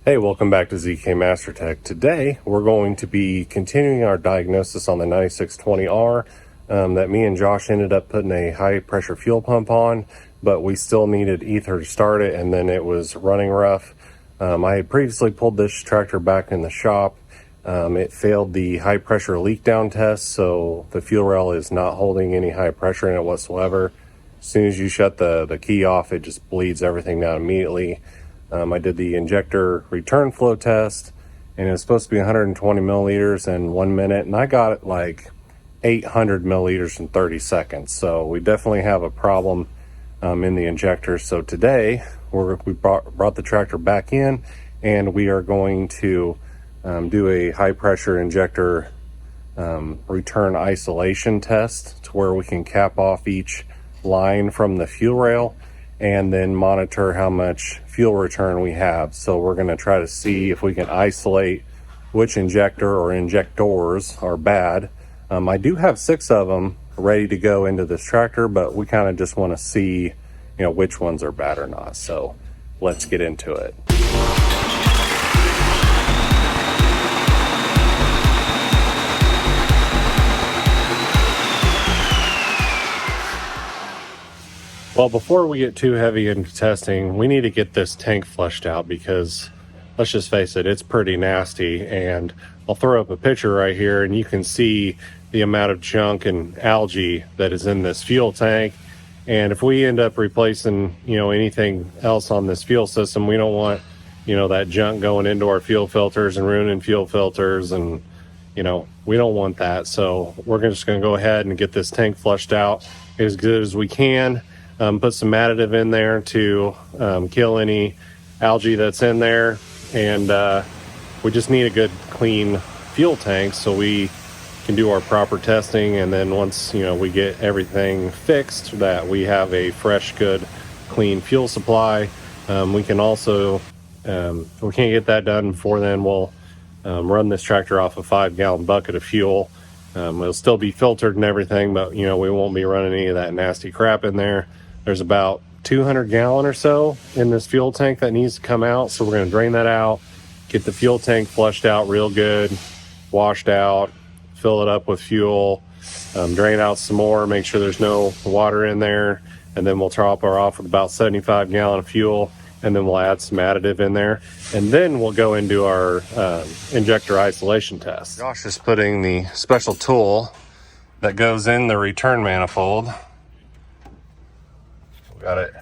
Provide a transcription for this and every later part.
Hey, welcome back to ZK Master Tech. Today, we're going to be continuing our diagnosis on the 9620R that me and Josh ended up putting a high pressure fuel pump on, but we still needed ether to start it, and then it was running rough. I had previously pulled this tractor back in the shop. It failed the high pressure leak down test, so the fuel rail is not holding any high pressure in it whatsoever. As soon as you shut the key off, it just bleeds everything down immediately. I did the injector return flow test, and it was supposed to be 120 milliliters in 1 minute, and I got it like 800 milliliters in 30 seconds. So we definitely have a problem in the injector. So today we brought the tractor back in, and we are going to do a high pressure injector return isolation test to where we can cap off each line from the fuel rail and then monitor how much fuel return we have. So we're going to try to see if we can isolate which injector or injectors are bad. I do have 6 of them ready to go into this tractor, but we kind of just want to see, which ones are bad or not. So let's get into it. Well, before we get too heavy into testing, we need to get this tank flushed out because, let's just face it, it's pretty nasty. And I'll throw up a picture right here, and you can see the amount of junk and algae that is in this fuel tank. And if we end up replacing, anything else on this fuel system, we don't want, that junk going into our fuel filters and ruining fuel filters. And, we don't want that. So we're just going to go ahead and get this tank flushed out as good as we can. Put some additive in there to kill any algae that's in there, and we just need a good clean fuel tank so we can do our proper testing. And then once we get everything fixed, that we have a fresh, good, clean fuel supply. We can also, if we can't get that done before then, we'll run this tractor off a 5-gallon bucket of fuel. It'll still be filtered and everything, but we won't be running any of that nasty crap in there. There's about 200 gallon or so in this fuel tank that needs to come out. So we're going to drain that out, get the fuel tank flushed out real good, washed out, fill it up with fuel, drain out some more, make sure there's no water in there. And then we'll top her off with about 75 gallon of fuel. And then we'll add some additive in there. And then we'll go into our injector isolation test. Josh is putting the special tool that goes in the return manifold. Got it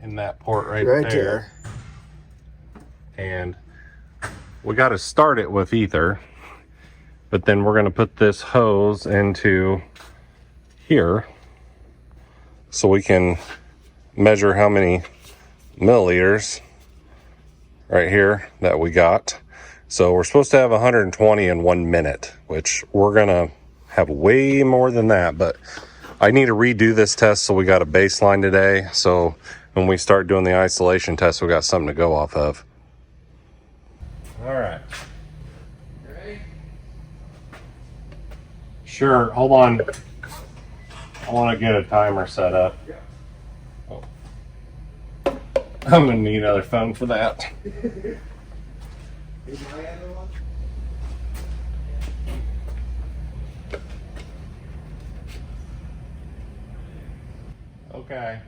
in that port right there. And we got to start it with ether, but then we're going to put this hose into here so we can measure how many milliliters right here that we got. So we're supposed to have 120 in 1 minute, which we're going to have way more than that, but I need to redo this test, so we got a baseline today. So when we start doing the isolation test, we got something to go off of. All right. Ready? Sure. Hold on. I want to get a timer set up. Oh. I'm going to need another phone for that. Okay.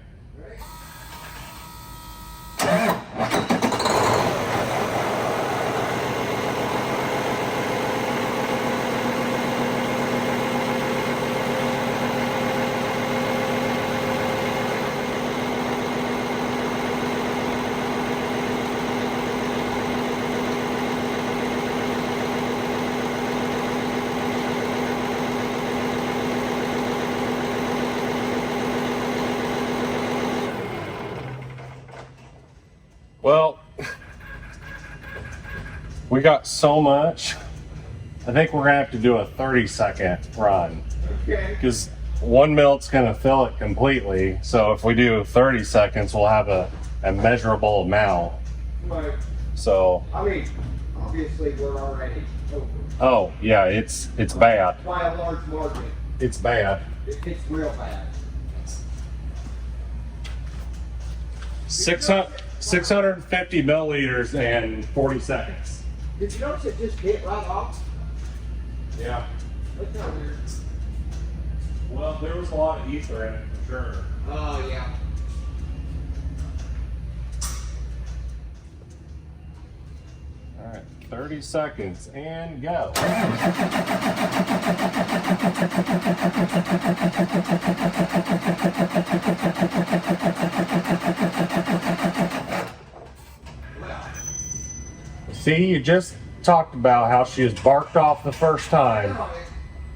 Well, we got so much. I think we're gonna have to do a 30-second run. Okay. Because 1 milt's gonna fill it completely. So if we do 30 seconds, we'll have a measurable amount. Right. So. I mean, obviously we're already over. Oh yeah, it's bad. By a large margin. It's bad. It's real bad. 650 milliliters and 40 seconds. Did you notice it just hit right off? Yeah. That's kind of weird. Well, there was a lot of ether in it for sure. Oh, yeah. All right, 30 seconds and go. See, you just talked about how she was barked off the first time.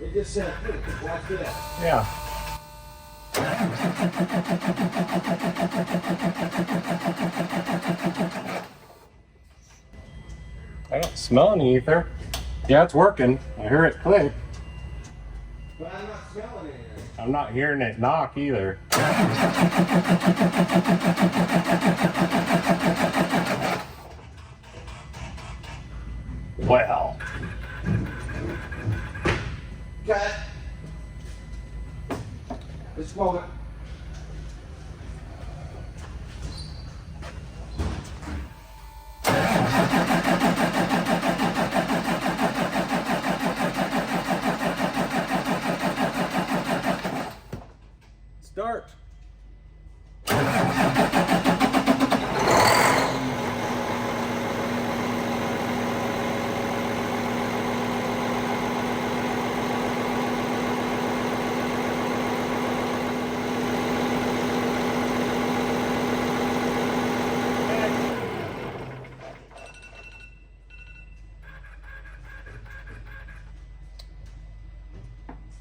It just said, watch this. Yeah. I don't smell any ether. Yeah, it's working. I hear it click. But I'm not smelling anything. I'm not hearing it knock either. Well. Cut. This moment. Start.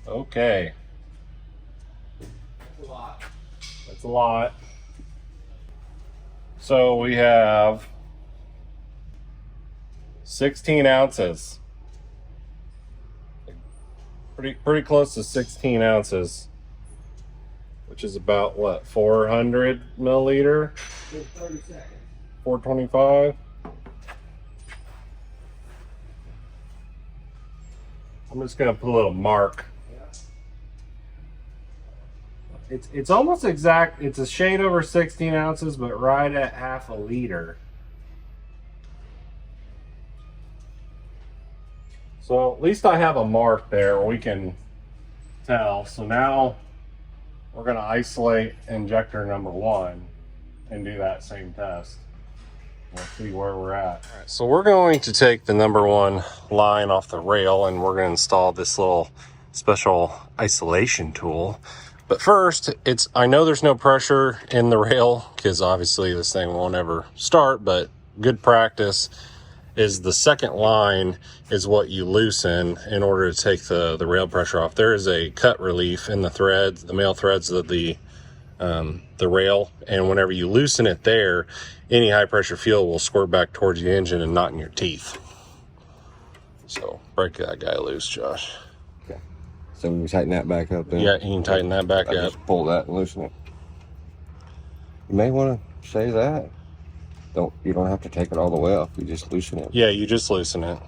Okay. That's a lot. That's a lot. So we have 16 ounces. Pretty close to 16 ounces, which is about what, 400 milliliter? 30 seconds. 425. I'm just gonna put a little mark. It's almost exact. It's a shade over 16 ounces, but right at half a liter. So at least I have a mark there where we can tell. So now we're going to isolate injector number 1 and do that same test. We'll see where we're at. All right, so we're going to take the number 1 line off the rail and we're going to install this little special isolation tool. But first, I know there's no pressure in the rail because obviously this thing won't ever start, but good practice is the second line is what you loosen in order to take the rail pressure off. There is a cut relief in the threads, the male threads of the rail, and whenever you loosen it there, any high pressure fuel will squirt back towards the engine and not in your teeth. So break that guy loose, Josh. So we tighten that back up then? Yeah, you can tighten that back up. Just pull that and loosen it. You may want to say that. You don't have to take it all the way off. You just loosen it. Yeah, you just loosen it.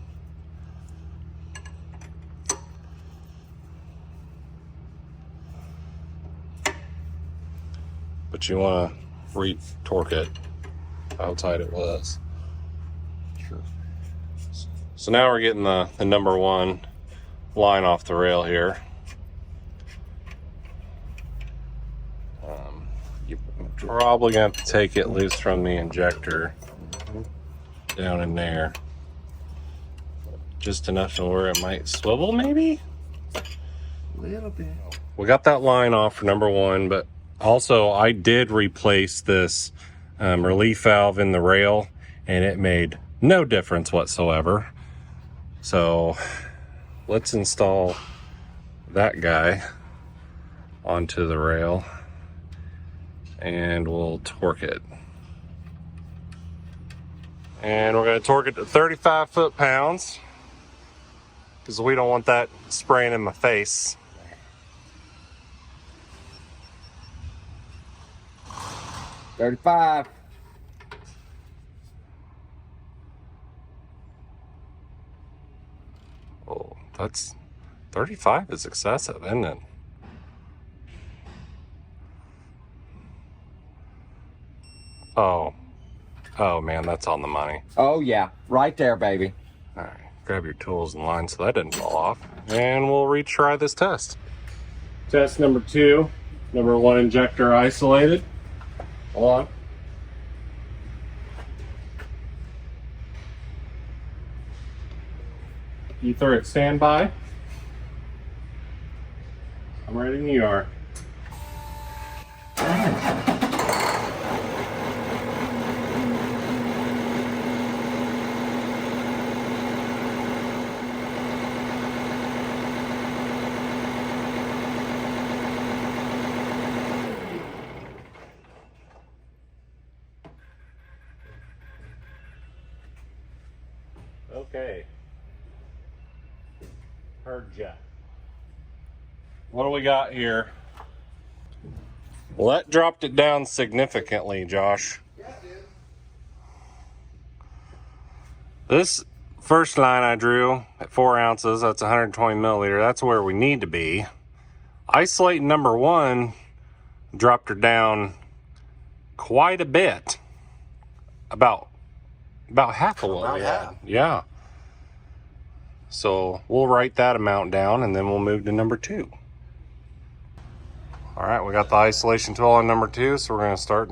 But you want to re-torque it how tight it was. Sure. So now we're getting the number 1 line off the rail here. You're probably going to have to take it loose from the injector down in there. Just enough to where it might swivel, maybe? A little bit. We got that line off for number 1, but also I did replace this relief valve in the rail, and it made no difference whatsoever. So let's install that guy onto the rail and we'll torque it. And we're going to torque it to 35 foot-pounds because we don't want that spraying in my face. $35. Oh, that's 35 is excessive, isn't it? Oh, Oh man, that's on the money. Oh yeah, right there, baby. All right, grab your tools in line so that doesn't fall off. And we'll retry this test. Test number 2, number 1 injector isolated. Hold on. Ether at standby. I'm ready when you are. Okay. Heard ya. What do we got here? Well, that dropped it down significantly, Josh. This first line I drew at 4 ounces, that's 120 milliliter. That's where we need to be. Isolating number 1 dropped her down quite a bit. About half of what we had. Yeah. So we'll write that amount down and then we'll move to number 2. All right, we got the isolation tool on number 2, so we're going to start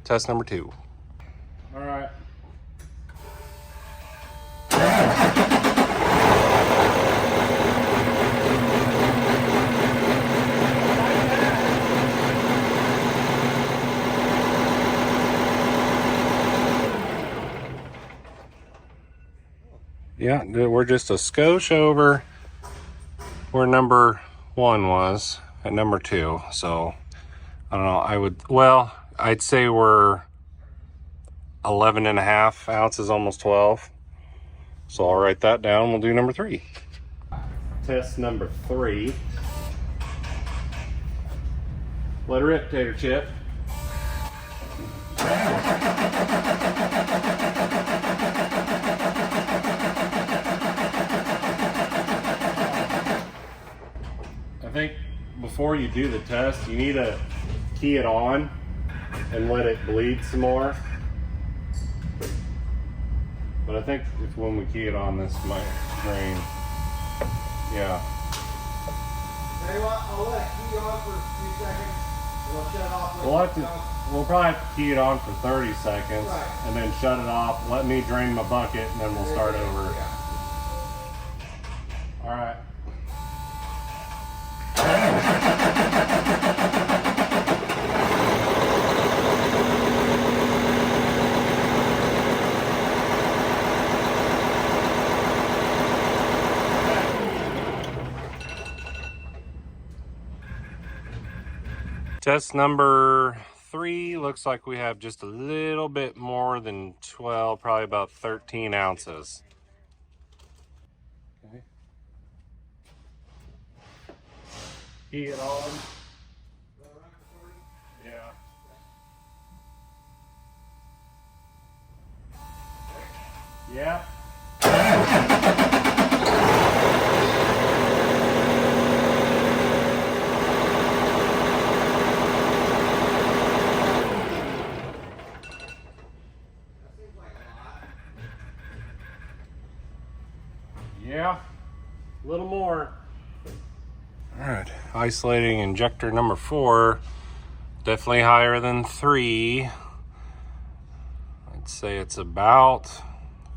test number 2. All right. Yeah, we're just a skosh over where number 1 was at number 2. So I don't know, I'd say we're 11.5 ounces, almost 12. So I'll write that down. We'll do number 3. Test number 3. Let her rip, tater chip. I think before you do the test, you need to key it on and let it bleed some more. But I think if when we key it on, this might drain. Yeah. Tell you what, I'll let it key on for a few seconds. It'll shut off. We'll probably have to key it on for 30 seconds, right, and then shut it off. Let me drain my bucket, and then we'll start over. Yeah. All right. Test number 3, looks like we have just a little bit more than 12, probably about 13 ounces. Okay. Key it on. Yeah. Yeah. Yeah, a little more. All right, isolating injector number 4, definitely higher than 3. I'd say it's about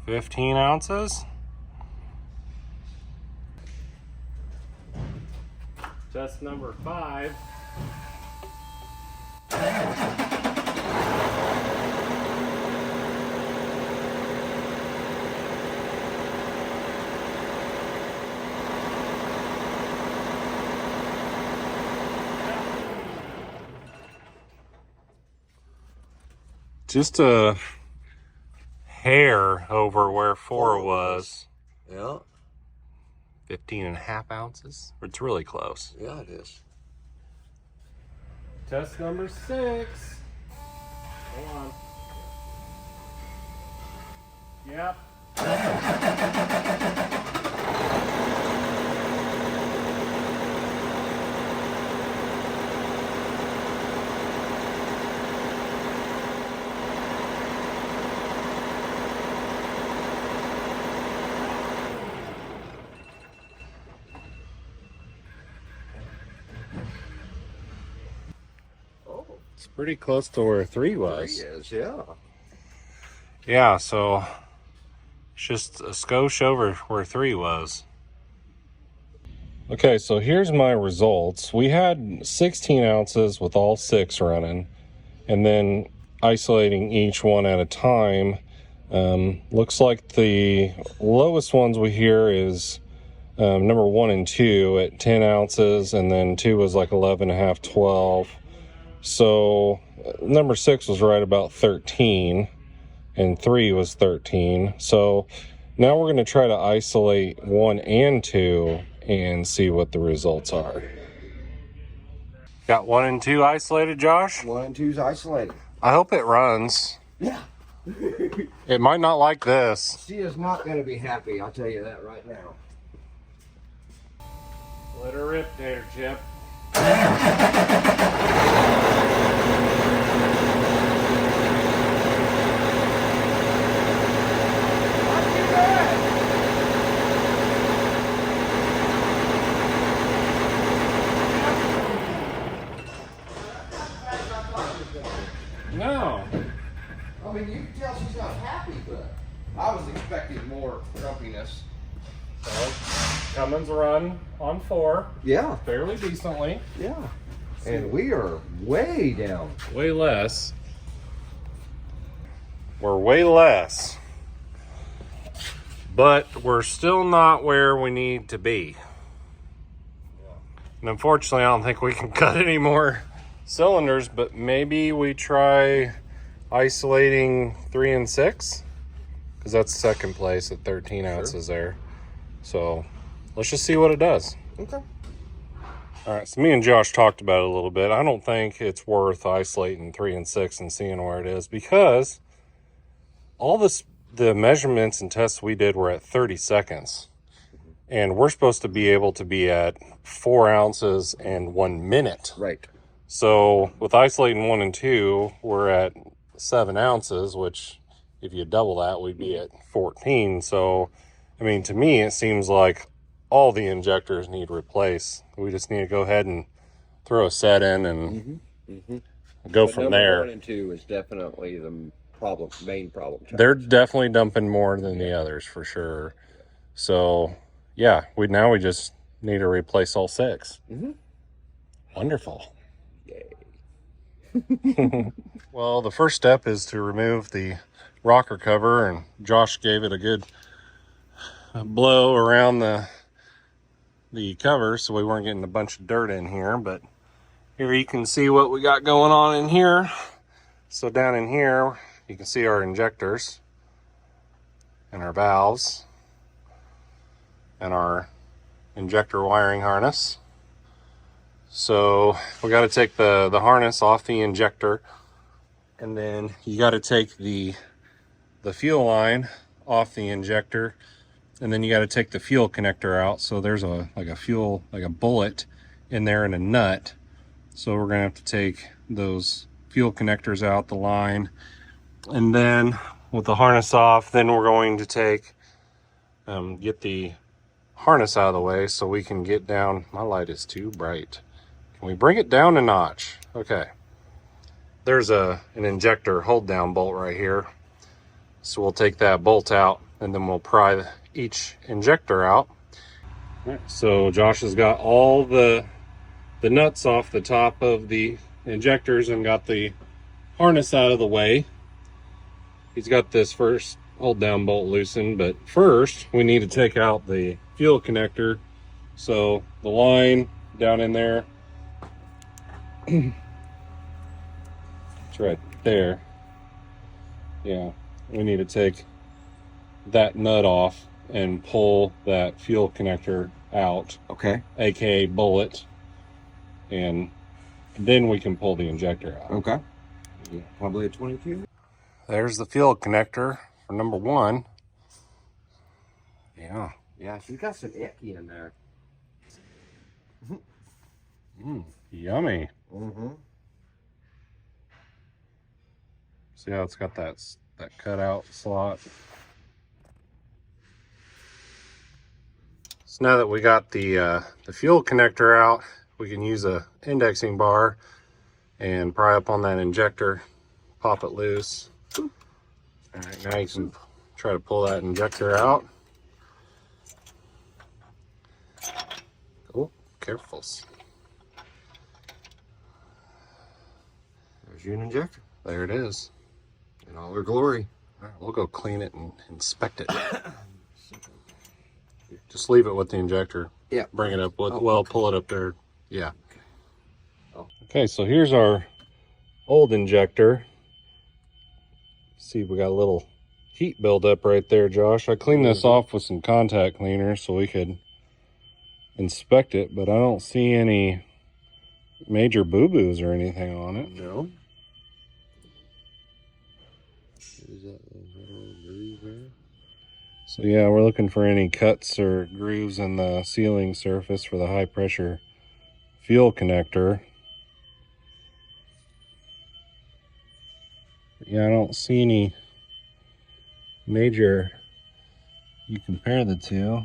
15 ounces. Test number 5. Just a hair over where 4 was. Yeah. 15.5 ounces. It's really close. Yeah, it is. Test number 6. Hold on. Yep. pretty close to where 3 was. 3 is, yeah. Yeah, so it's just a skosh over where 3 was. Okay, so here's my results. We had 16 ounces with all 6 running, and then isolating each one at a time. Looks like the lowest ones we hear is number 1 and 2 at 10 ounces, and then 2 was like 11.5, 12. So number 6 was right about 13, and 3 was 13. So now we're going to try to isolate 1 and 2 and see what the results are. Got 1 and 2 isolated, Josh? 1 and 2's isolated. I hope it runs. Yeah. It might not like this. She is not going to be happy, I'll tell you that right now. Let her rip there, Chip. No. I mean, you can tell she's not happy, but I was expecting more grumpiness. So, Cummins run on 4. Yeah. Fairly decently. Yeah. And we are way down. Way less. We're way less. But we're still not where we need to be. And unfortunately, I don't think we can cut any more cylinders, but maybe we try isolating 3 and 6, because that's second place at 13 ounces there. So let's just see what it does. Okay. All right, so me and Josh talked about it a little bit. I don't think it's worth isolating 3 and 6 and seeing where it is, because all the measurements and tests we did were at 30 seconds. And we're supposed to be able to be at 4 ounces and 1 minute. Right. So with isolating 1 and 2, we're at 7 ounces, which if you double that, we'd be at 14. So, I mean, to me, it seems like all the injectors need replaced. We just need to go ahead and throw a set in and go from there. 1 and 2 is definitely the main problem. They're definitely dumping more than the others for sure. So, yeah, we just need to replace all 6. Wonderful. Well, the first step is to remove the rocker cover, and Josh gave it a good blow around the cover so we weren't getting a bunch of dirt in here. But here you can see what we got going on in here. So down in here you can see our injectors and our valves and our injector wiring harness. So we got to take the harness off the injector, and then you got to take the fuel line off the injector, and then you got to take the fuel connector out. So there's a bullet in there and a nut. So we're gonna have to take those fuel connectors out, the line, and then with the harness off, then we're going to take get the harness out of the way so we can get down. My light is too bright. Can we bring it down a notch? Okay. There's an injector hold down bolt right here. So we'll take that bolt out, and then we'll pry each injector out. So Josh has got all the nuts off the top of the injectors and got the harness out of the way. He's got this first hold down bolt loosened, but first we need to take out the fuel connector. So the line down in there, it's right there. Yeah, we need to take that nut off and pull that fuel connector out. Okay. AKA bullet, and then we can pull the injector out. Okay. Probably a 22. There's the fuel connector for number 1. Yeah. Yeah, she's got some icky in there. Yummy. See how it's got that cutout slot? So now that we got the fuel connector out, we can use a indexing bar and pry up on that injector, pop it loose. All right, now you can try to pull that injector out. Oh, careful. There's your injector. There it is. In all her glory. All right, we'll go clean it and inspect it. Just leave it with the injector. Yeah. Bring it up with, Oh, well, okay. pull it up there. Yeah. Okay. Oh. Okay, so here's our old injector. See, we got a little heat buildup right there, Josh. I cleaned this off with some contact cleaner so we could inspect it, but I don't see any major boo-boos or anything on it. No. So yeah, we're looking for any cuts or grooves in the sealing surface for the high pressure fuel connector. Yeah, I don't see any major. You compare the two.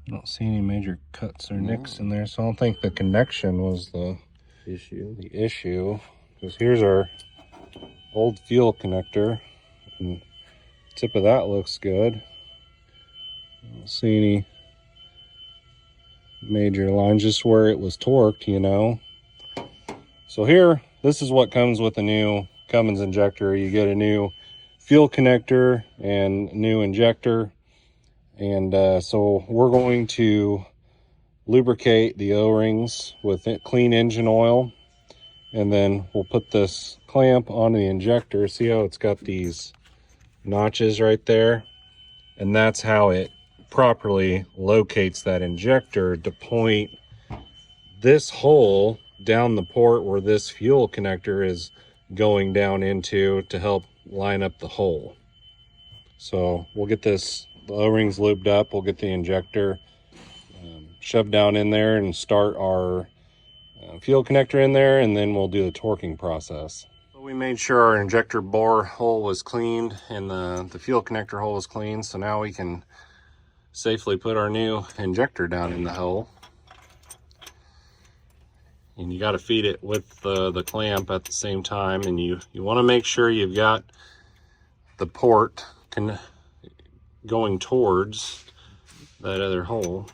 I don't see any major cuts or nicks in there, so I don't think the connection was the issue. Because here's our old fuel connector, and tip of that looks good. I don't see any major lines, just where it was torqued, you know. So here, this is what comes with a new Cummins injector. You get a new fuel connector and new injector. And so we're going to lubricate the O-rings with clean engine oil, and then we'll put this clamp on the injector. See how it's got these notches right there? And that's how it properly locates that injector to point this hole down the port where this fuel connector is going down into to help line up the hole. So we'll get this, the O-rings lubed up, we'll get the injector shoved down in there and start our fuel connector in there, and then we'll do the torquing process. So we made sure our injector bore hole was cleaned and the fuel connector hole was clean, so now we can safely put our new injector down in the hole. And you got to feed it with the clamp at the same time, and you want to make sure you've got the port going towards that other hole.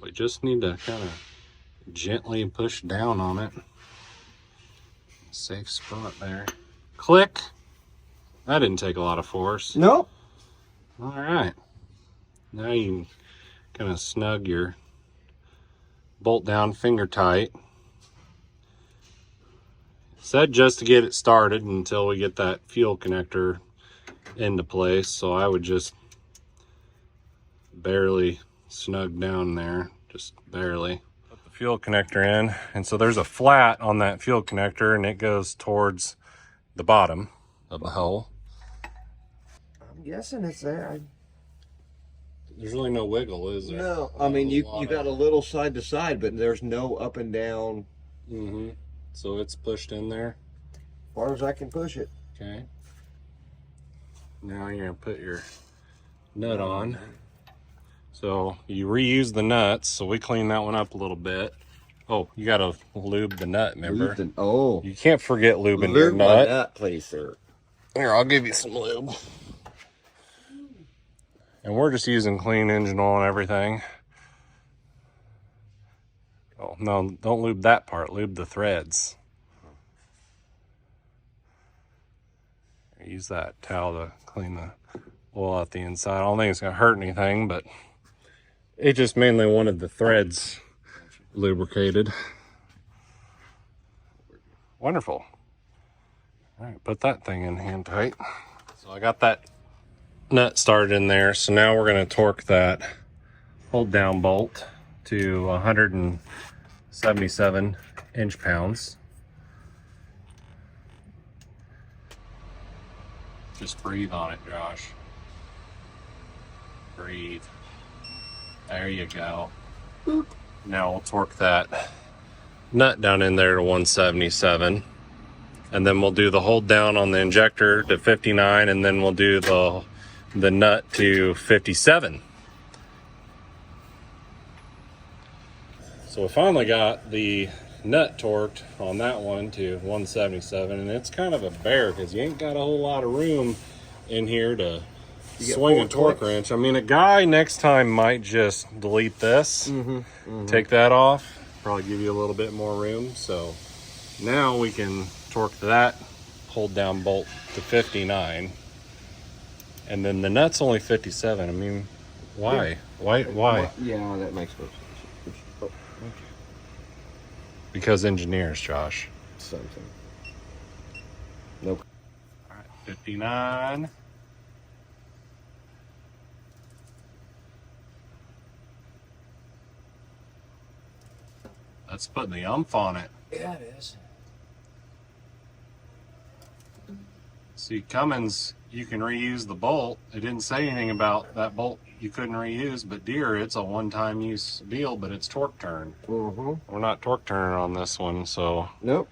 We just need to kind of gently push down on it. Safe spot there. Click. That didn't take a lot of force. Nope. All right. Now you can kind of snug your bolt down finger tight. Said just to get it started until we get that fuel connector into place, so I would just barely snug down there, just barely. Put the fuel connector in, and so there's a flat on that fuel connector, and it goes towards the bottom of the hole. I'm guessing it's there. There's really no wiggle, is there? No, I mean you got a little side to side, but there's no up and down. So it's pushed in there. As far as I can push it. Okay. Now you're gonna put your nut on. So you reuse the nuts, so we clean that one up a little bit. Oh, you gotta lube the nut, remember? You can't forget lubing your nut. My nut, please, sir. Here, I'll give you some lube. And we're just using clean engine oil and everything. Oh, no, don't lube that part, lube the threads. Use that towel to clean the oil out the inside. I don't think it's gonna hurt anything, but it just mainly wanted the threads lubricated. Wonderful. All right, put that thing in hand tight. So I got that nut started in there, so now we're going to torque that hold down bolt to 177 inch-pounds. Just breathe on it, Josh. Breathe. There you go. Boop. Now we'll torque that nut down in there to 177. and then we'll do the hold down on the injector to 59, and then we'll do the nut to 57. So we finally got the nut torqued on that one to 177, and it's kind of a bear because you ain't got a whole lot of room in here to swing a torque wrench. I mean, a guy next time might just delete this, take that off, probably give you a little bit more room. So now we can torque that hold down bolt to 59, and then the nut's only 57. I mean, why? Why? Yeah, that makes sense. Because engineers, Josh. Something. Nope. All right, 59. That's putting the umph on it. Yeah, it is. See, Cummins, you can reuse the bolt. It didn't say anything about that bolt you couldn't reuse, but Deere, it's a one-time use deal, but it's torque turn. We're not torque turning on this one, so nope.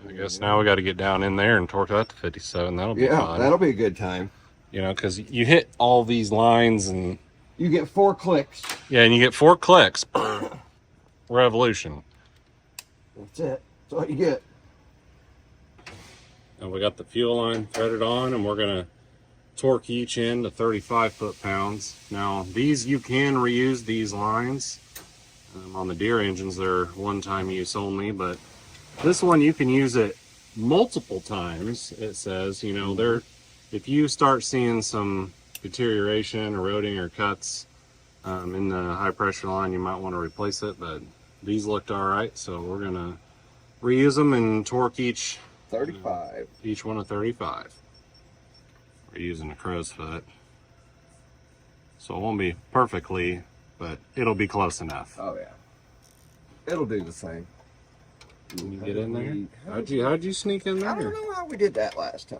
I guess now we got to get down in there and torque that to 57. That'll be fun. That'll be a good time. You know, because you hit all these lines and you get 4 clicks. Yeah, and you get 4 clicks per revolution. That's it. That's all you get. And we got the fuel line threaded on, and we're gonna torque each end to 35 foot-pounds. Now, these, you can reuse these lines. On the Deere engines, they're one-time use only, but this one you can use it multiple times. It says, you know, if you start seeing some deterioration, eroding, or cuts in the high pressure line, you might want to replace it, but these looked all right, so we're gonna reuse them and torque each 35. Each one of 35. We're using a crow's foot, so it won't be perfectly, but it'll be close enough. Oh yeah, it'll do the same. Can you get in there? How'd you sneak in there? I don't know how we did that last time.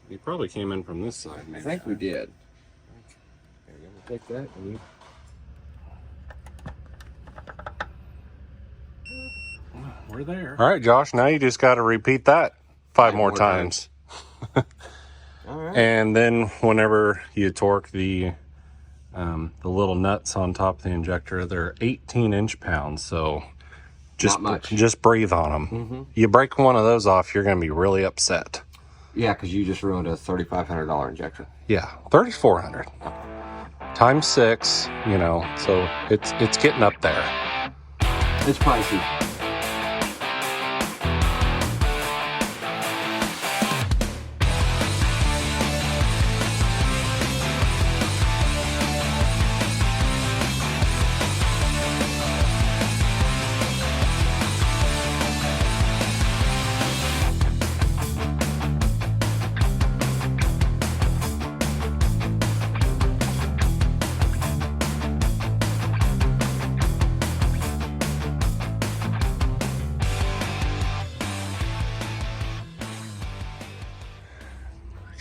You probably came in from this side, maybe. I think we did. Okay, I'm gonna take that. We're there. All right, Josh, now you just got to repeat that 5 more times. All right. And then whenever you torque the little nuts on top of the injector, they're 18 inch-pounds, so just breathe on them. You break one of those off, you're going to be really upset. Yeah, because you just ruined a $3,500 injector. Yeah, 3,400 times 6, you know, so it's getting up there. It's pricey.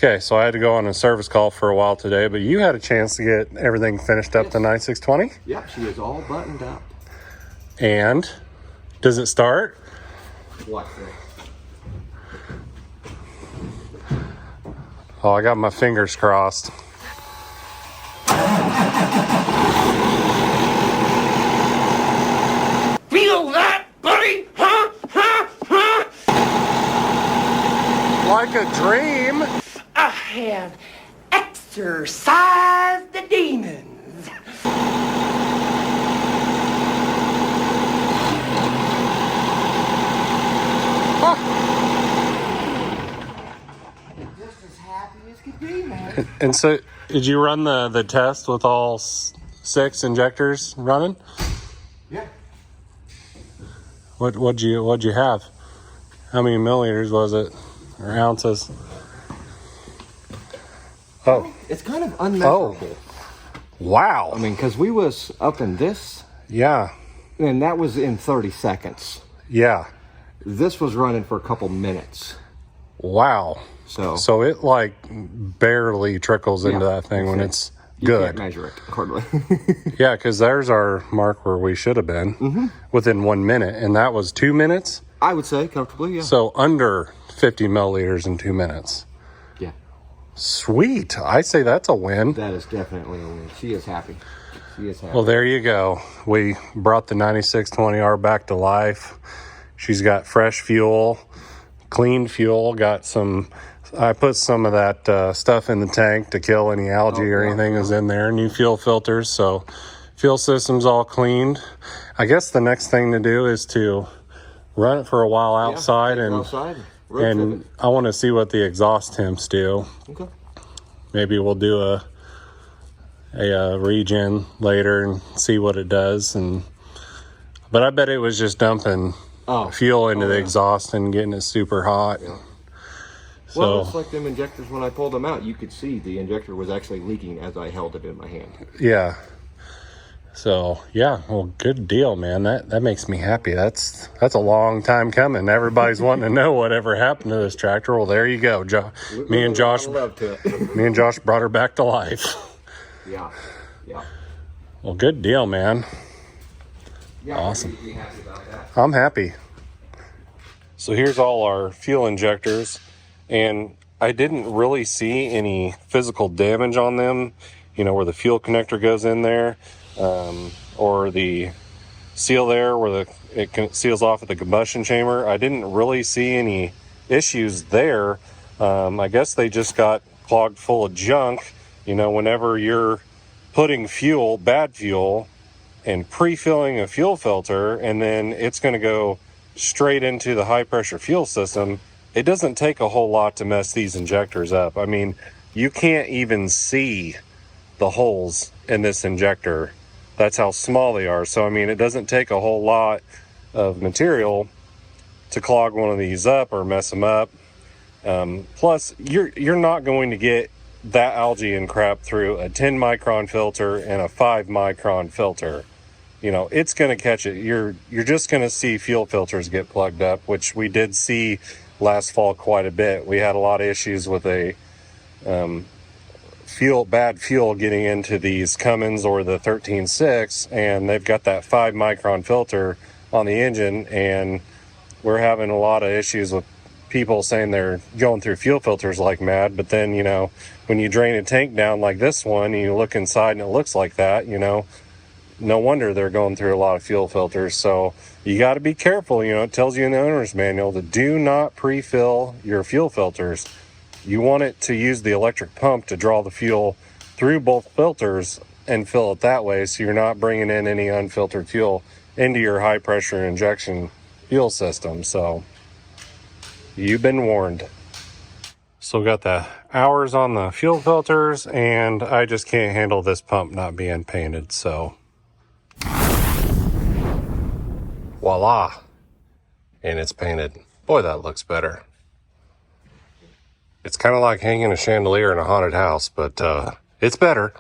Okay, so I had to go on a service call for a while today, but you had a chance to get everything finished up to 9620? Yep, she is all buttoned up. And does it start? Watch that. Oh, I got my fingers crossed. Feel that, buddy? Huh? Like a dream. I have exorcised the demons. Just as happy as could be, man. And so, did you run the test with all 6 injectors running? Yeah. What'd you have? How many milliliters was it, or ounces? Oh, It's kind of unmeasurable. wow. I mean, because we was up in this, Yeah, and that was in 30 seconds. yeah. This was running for a couple minutes. Wow. So it like barely trickles into that thing when it's you good. can't measure it hardly. Yeah, because there's our mark where we should have been within 1 minute, and that was 2 minutes. I would say comfortably, yeah. So under 50 milliliters in 2 minutes. Yeah. Sweet. I say that's a win. That is definitely a win. She is happy. She is happy. Well, there you go. We brought the 9620R back to life. She's got fresh fuel, clean fuel, got some... I put some of that stuff in the tank to kill any algae or anything that's in there. New fuel filters, so fuel system's all cleaned. I guess the next thing to do is to run it for a while outside, and I want to see what the exhaust temps do. Okay. Maybe we'll do a regen later and see what it does. But I bet it was just dumping fuel into the exhaust and getting it super hot. Yeah. So, well, it's like them injectors. When I pulled them out, you could see the injector was actually leaking as I held it in my hand. Yeah. So, yeah, well, good deal, man. That makes me happy. That's a long time coming. Everybody's wanting to know whatever happened to this tractor. Well, there you go. Me and Josh brought her back to life. Yeah. Yeah. Well, good deal, man. Yeah, awesome. Be happy about that. I'm happy. So here's all our fuel injectors, and I didn't really see any physical damage on them, you know, where the fuel connector goes in there, or the seal there where it seals off at the combustion chamber. I didn't really see any issues there. I guess they just got clogged full of junk. You know, whenever you're putting fuel, bad fuel, and pre-filling a fuel filter, and then it's going to go straight into the high pressure fuel system, it doesn't take a whole lot to mess these injectors up. I mean, you can't even see the holes in this injector. That's how small they are. So, I mean, it doesn't take a whole lot of material to clog one of these up or mess them up. Plus, you're not going to get that algae and crap through a 10 micron filter and a 5 micron filter. You know, it's going to catch it. You're just going to see fuel filters get plugged up, which we did see last fall quite a bit. We had a lot of issues with a bad fuel getting into these Cummins or the 13.6, and they've got that 5 micron filter on the engine, and we're having a lot of issues with people saying they're going through fuel filters like mad. But then, you know, when you drain a tank down like this one and you look inside and it looks like that, you know, no wonder they're going through a lot of fuel filters. So you got to be careful. You know, it tells you in the owner's manual to do not pre-fill your fuel filters. You want it to use the electric pump to draw the fuel through both filters and fill it that way, so you're not bringing in any unfiltered fuel into your high pressure injection fuel system. So you've been warned. So got the hours on the fuel filters, and I just can't handle this pump not being painted. So voila, and it's painted. Boy, that looks better. It's kind of like hanging a chandelier in a haunted house, but it's better.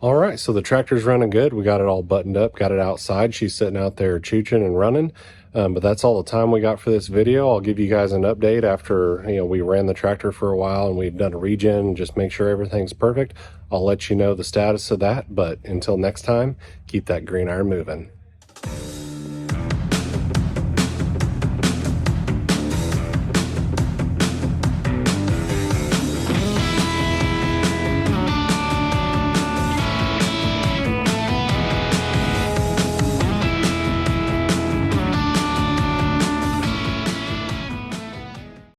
All right, so the tractor's running good. We got it all buttoned up, got it outside. She's sitting out there chooching and running. But that's all the time we got for this video. I'll give you guys an update after, you know, we ran the tractor for a while and we've done a regen, just make sure everything's perfect. I'll let you know the status of that. But until next time, keep that green iron moving.